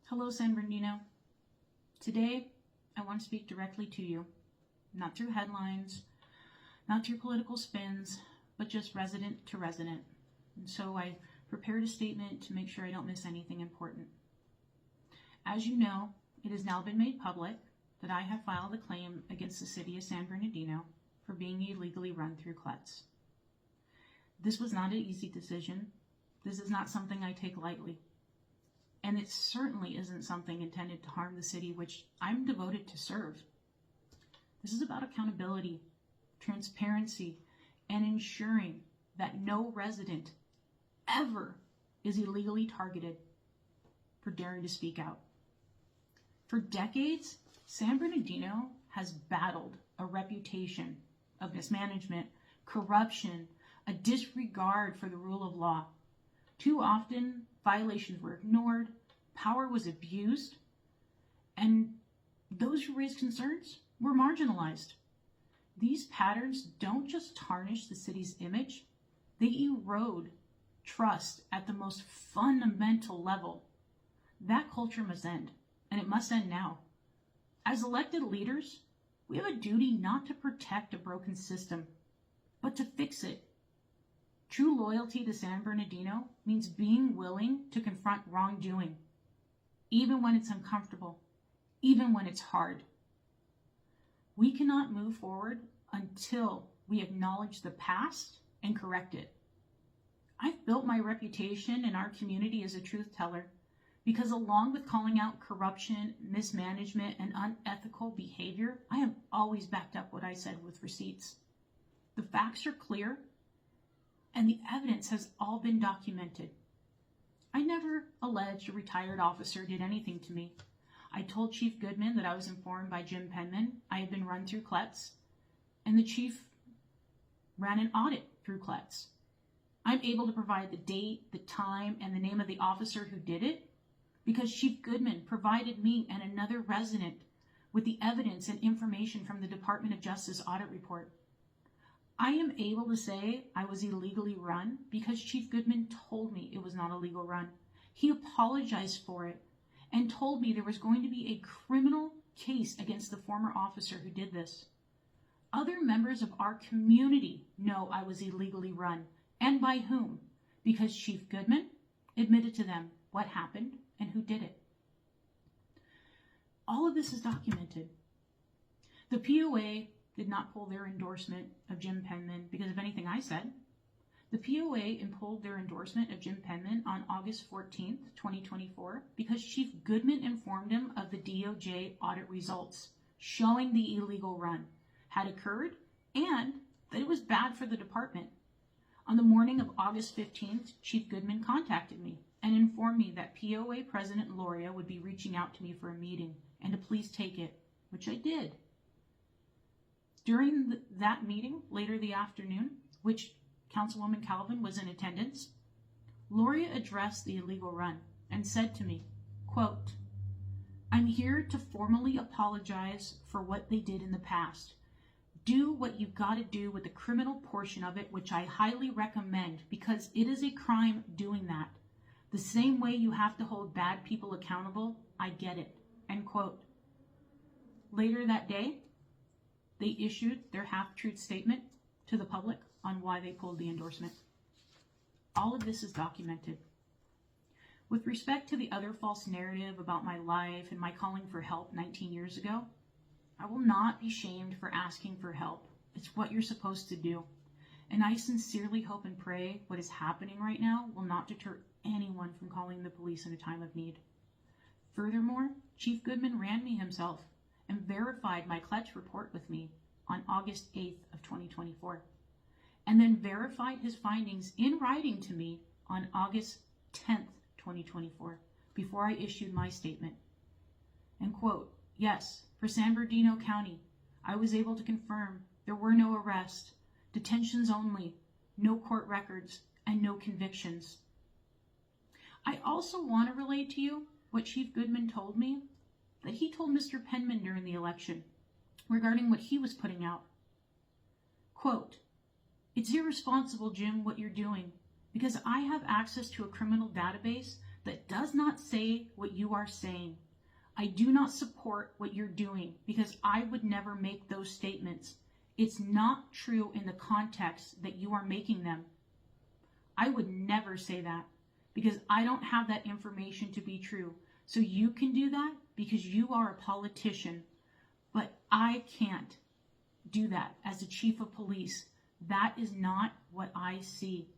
Hello, San Bernardino. Today, I want to speak directly to you, not through headlines, not through political spins, but just resident to resident. And so I prepared a statement to make sure I don't miss anything important. As you know, it has now been made public that I have filed a claim against the city of San Bernardino for being illegally run through CLETS. This was not an easy decision. This is not something I take lightly. And it certainly isn't something intended to harm the city, which I'm devoted to serve. This is about accountability, transparency, and ensuring that no resident ever is illegally targeted for daring to speak out. For decades, San Bernardino has battled a reputation of mismanagement, corruption, a disregard for the rule of law. Too often, violations were ignored, power was abused, and those who raised concerns were marginalized. These patterns don't just tarnish the city's image, they erode trust at the most fundamental level. That culture must end, and it must end now. As elected leaders, we have a duty not to protect a broken system, but to fix it. True loyalty to San Bernardino means being willing to confront wrongdoing, even when it's uncomfortable, even when it's hard. We cannot move forward until we acknowledge the past and correct it. I've built my reputation in our community as a truth teller because along with calling out corruption, mismanagement, and unethical behavior, I have always backed up what I said with receipts. The facts are clear, and the evidence has all been documented. I never alleged a retired officer did anything to me. I told Chief Goodman that I was informed by Jim Penman I had been run through CLETS, and the chief ran an audit through CLETS. I'm able to provide the date, the time, and the name of the officer who did it because Chief Goodman provided me and another resident with the evidence and information from the Department of Justice audit report. I am able to say I was illegally run because Chief Goodman told me it was not a legal run. He apologized for it and told me there was going to be a criminal case against the former officer who did this. Other members of our community know I was illegally run, and by whom? Because Chief Goodman admitted to them what happened and who did it. All of this is documented. The POA did not pull their endorsement of Jim Penman because of anything I said. The POA pulled their endorsement of Jim Penman on August 14th, 2024, because Chief Goodman informed him of the DOJ audit results showing the illegal run had occurred and that it was bad for the department. On the morning of August 15th, Chief Goodman contacted me and informed me that POA President Loria would be reaching out to me for a meeting and to please take it, which I did. During that meeting, later the afternoon, which Councilwoman Calvin was in attendance, Loria addressed the illegal run and said to me, quote, "I'm here to formally apologize for what they did in the past. Do what you've got to do with the criminal portion of it, which I highly recommend because it is a crime doing that. The same way you have to hold bad people accountable, I get it." End quote. Later that day, they issued their half-truth statement to the public on why they pulled the endorsement. All of this is documented. With respect to the other false narrative about my life and my calling for help 19 years ago, I will not be shamed for asking for help. It's what you're supposed to do. And I sincerely hope and pray what is happening right now will not deter anyone from calling the police in a time of need. Furthermore, Chief Goodman ran me himself and verified my CLETS report with me on August 8th of 2024, and then verified his findings in writing to me on August 10th, 2024, before I issued my statement. And quote, "Yes, for San Bernardino County, I was able to confirm there were no arrests, detentions only, no court records, and no convictions." I also want to relay to you what Chief Goodman told me that he told Mr. Penman during the election regarding what he was putting out. Quote, "It's irresponsible, Jim, what you're doing, because I have access to a criminal database that does not say what you are saying. I do not support what you're doing because I would never make those statements. It's not true in the context that you are making them. I would never say that because I don't have that information to be true. So you can do that because you are a politician, but I can't do that as a chief of police. That is not what I see.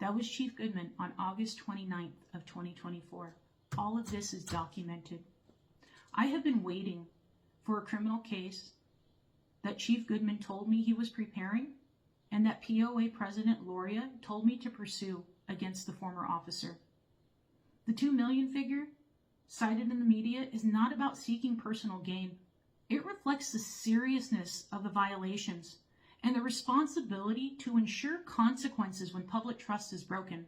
That was Chief Goodman on August 29th of 2024. All of this is documented. I have been waiting for a criminal case that Chief Goodman told me he was preparing and that POA President Loria told me to pursue against the former officer. The $2 million figure cited in the media is not about seeking personal gain. It reflects the seriousness of the violations and the responsibility to ensure consequences when public trust is broken.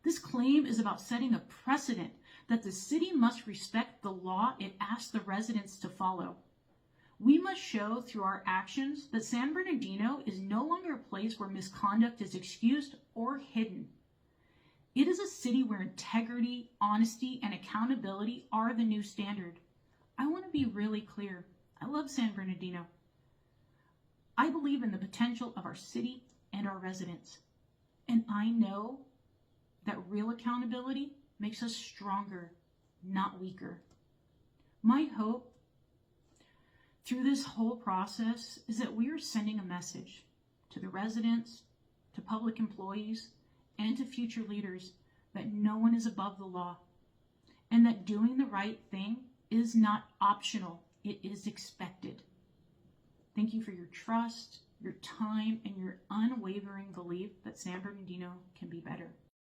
This claim is about setting a precedent that the city must respect the law it asks the residents to follow. We must show through our actions that San Bernardino is no longer a place where misconduct is excused or hidden. It is a city where integrity, honesty, and accountability are the new standard. I want to be really clear. I love San Bernardino. I believe in the potential of our city and our residents. And I know that real accountability makes us stronger, not weaker. My hope through this whole process is that we are sending a message to the residents, to public employees, and to future leaders that no one is above the law and that doing the right thing is not optional, it is expected. Thank you for your trust, your time, and your unwavering belief that San Bernardino can be better.